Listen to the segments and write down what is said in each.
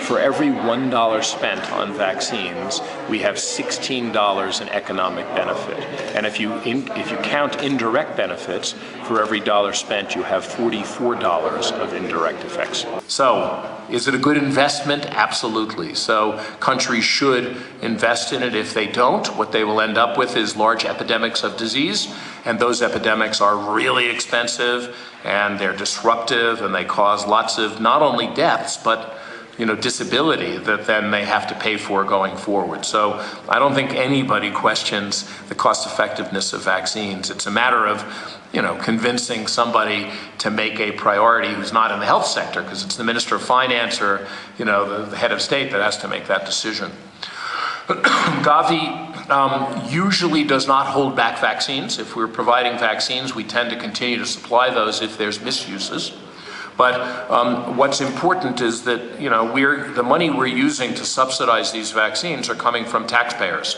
For every $1 spent on vaccines, we have $16 in economic benefit. And if you count indirect benefits, for every dollar spent, you have $44 of indirect effects. So, is it a good investment? Absolutely. So countries should invest in it. If they don't, what they will end up with is large epidemics of disease, and those epidemics are really expensive, and they're disruptive, and they cause lots of not only deaths, but disability that then they have to pay for going forward. So I don't think anybody questions the cost effectiveness of vaccines. It's a matter of convincing somebody to make a priority who's not in the health sector, because it's the Minister of Finance or the head of state that has to make that decision. GAVI usually does not hold back vaccines. If we're providing vaccines, we tend to continue to supply those if there's misuses. But what's important is that the money we're using to subsidize these vaccines are coming from taxpayers,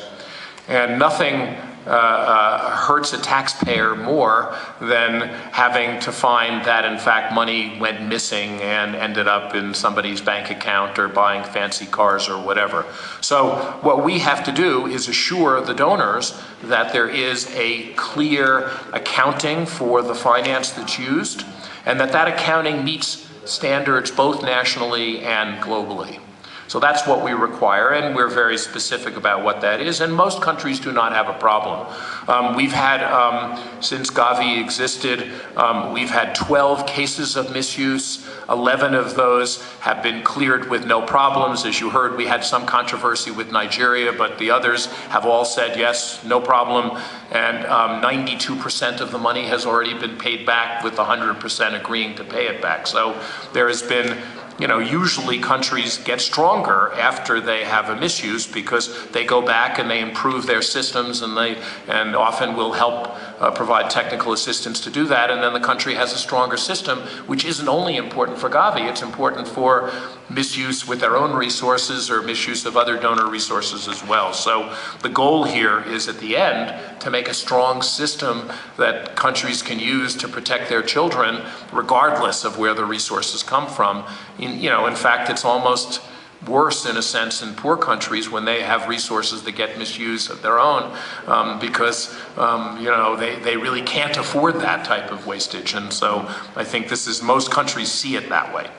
and nothing hurts a taxpayer more than having to find that in fact money went missing and ended up in somebody's bank account or buying fancy cars or whatever. So what we have to do is assure the donors that there is a clear accounting for the finance that's used, and that accounting meets standards both nationally and globally. So that's what we require, and we're very specific about what that is, and most countries do not have a problem. We've had, since GAVI existed, we've had 12 cases of misuse. 11 of those have been cleared with no problems. As you heard, we had some controversy with Nigeria, but the others have all said yes, no problem, and 92% of the money has already been paid back, with 100% agreeing to pay it back. So there has been usually countries get stronger after they have a misuse, because they go back and they improve their systems, and often will help provide technical assistance to do that, and then the country has a stronger system, which isn't only important for GAVI, it's important for misuse with their own resources or misuse of other donor resources as well. So the goal here is at the end to make a strong system that countries can use to protect their children regardless of where the resources come from. In fact, it's almost worse in a sense in poor countries when they have resources that get misused of their own, because they really can't afford that type of wastage. And so I think most countries see it that way.